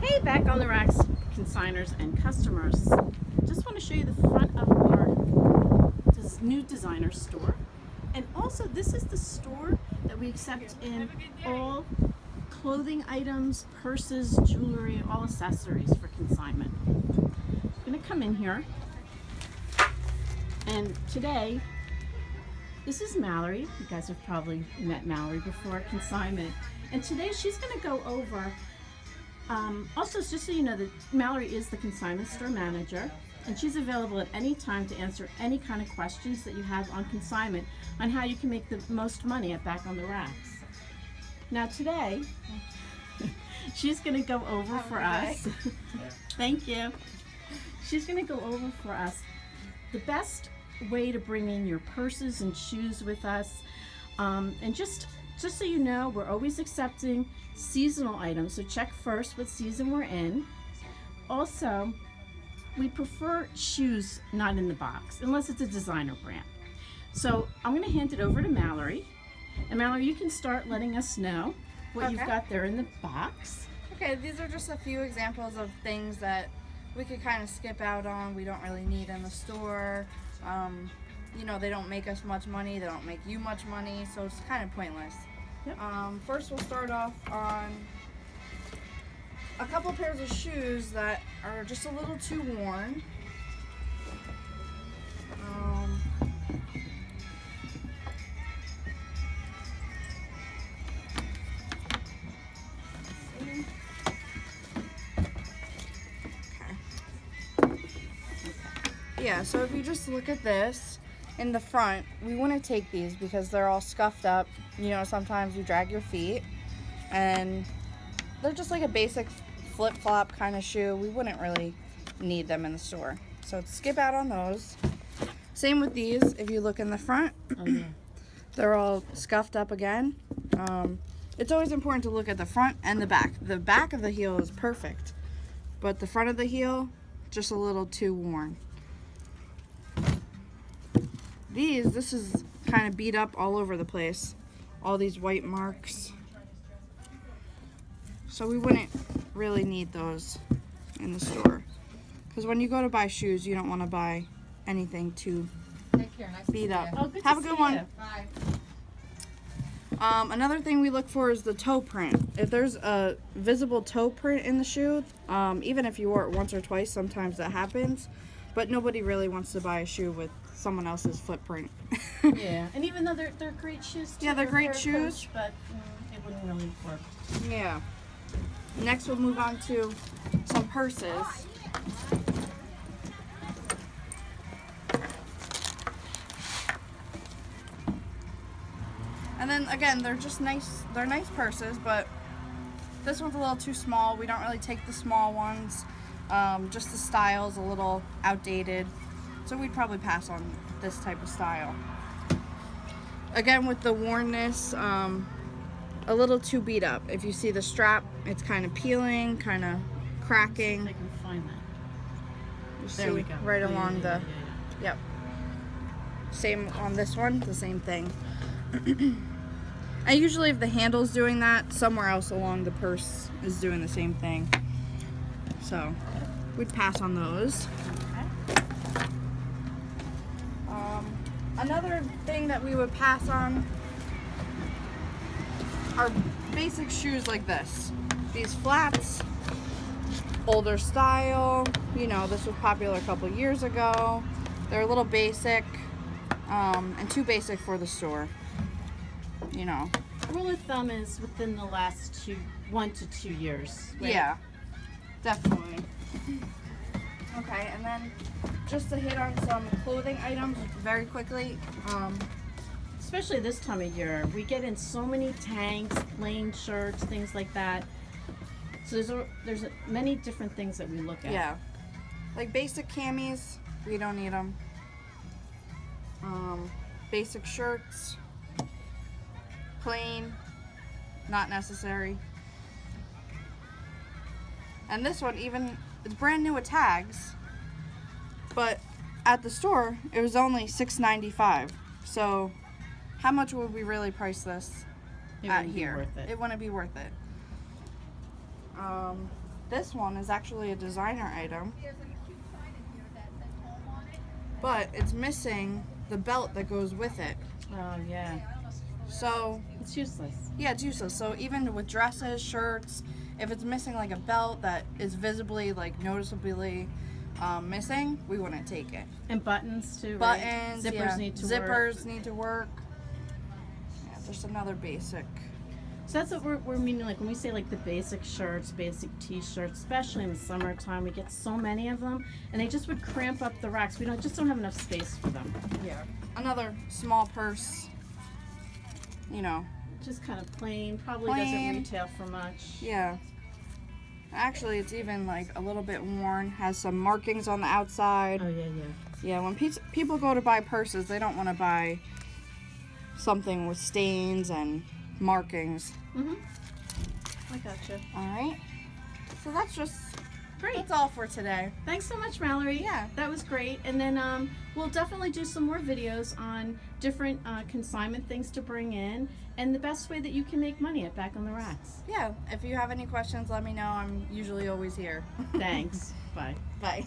Hey, back on the racks, consigners and customers. Just want to show you the front of our new designer store. And also, this is the store that we accept in all clothing items, purses, jewelry, all accessories for consignment. I'm going to come in here. And today, this is Mallory. You guys have probably met Mallory before, consignment. And today she's going to go over, also just so you know that Mallory is the consignment store manager, and she's available at any time to answer any kind of questions that you have on consignment on how you can make the most money at Back on the Racks. Now today, she's going to go over for us. Thank you. She's going to go over for us the best way to bring in your purses and shoes with us, and just so you know, we're always accepting seasonal items, so check first what season we're in. Also, we prefer shoes not in the box unless it's a designer brand. So I'm going to hand it over to Mallory, and Mallory, you can start letting us know what you've got there in the box. Okay, these are just a few examples of things that we could kind of skip out on. We don't really need in the store. You know, they don't make us much money, they don't make you much money, so it's kind of pointless. Yep. First we'll start off on a couple pairs of shoes that are just a little too worn. Yeah, so if you just look at this in the front, we wouldn't take these because they're all scuffed up. You know, sometimes you drag your feet, and they're just like a basic flip-flop kind of shoe. We wouldn't really need them in the store, so skip out on those. Same with these. If you look in the front, they're all scuffed up again. It's always important to look at the front and the back. The back of the heel is perfect, but the front of the heel, just a little too worn. This is kind of beat up all over the place. All these white marks. So we wouldn't really need those in the store. Because when you go to buy shoes, you don't want to buy anything too beat up. Oh, good Have to a good see one. you. Bye. Another thing we look for is the toe print. If there's a visible toe print in the shoe, even if you wore it once or twice, sometimes that happens. But nobody really wants to buy a shoe with someone else's footprint. Yeah, and even though they're great shoes too. Yeah, they're great for a shoes. coach, but it wouldn't really work. Yeah. Next we'll move on to some purses. And then again, they're just nice. They're nice purses, but this one's a little too small. We don't really take the small ones. Just the style's a little outdated, so we'd probably pass on this type of style. Again, with the wornness, a little too beat up. If you see the strap, it's kind of peeling, kind of cracking. I can find that. You There see we go. right Yeah, along yeah, the. yeah. Yep. Same on this one, the same thing. And usually if the handle's doing that, somewhere else along the purse is doing the same thing. So we'd pass on those. Okay. Another thing that we would pass on are basic shoes like this. These flats, older style, you know, this was popular a couple years ago. They're a little basic, and too basic for the store, you know. Rule of thumb is within the last 1 to 2 years. Right? Yeah, definitely. Okay, and then just to hit on some clothing items very quickly. Especially this time of year, we get in so many tanks, plain shirts, things like that. So there's many different things that we look at. Yeah, like basic camis, we don't need them. Basic shirts, plain, not necessary. And this one, even it's brand new with tags, but at the store it was only $6.95. So how much would we really price this It at wouldn't be here? worth it. It wouldn't be worth it. This one is actually a designer item, but it's missing the belt that goes with it. Oh yeah, So it's useless. yeah, it's useless. So even with dresses, shirts, if it's missing like a belt that is visibly, like noticeably missing, we wouldn't take it. And buttons too. Right? Buttons, Zippers yeah. need to Zippers work. need to work. Yeah, just another basic. So that's what we're meaning, like when we say like the basic shirts, basic t-shirts, especially in the summertime, we get so many of them, and they just would cramp up the racks. We just don't have enough space for them. Yeah. Another small purse. You know. Just kind of plain. Probably Plain. doesn't retail for much. Yeah. Actually, it's even like a little bit worn. Has some markings on the outside. Oh yeah, yeah. Yeah, when people go to buy purses, they don't want to buy something with stains and markings. Mhm. I gotcha. All right. So Great. that's all for today. Thanks so much, Mallory. Yeah. That was great. And then we'll definitely do some more videos on different consignment things to bring in and the best way that you can make money at Back on the Racks. Yeah. If you have any questions, let me know. I'm usually always here. Thanks. Bye. Bye.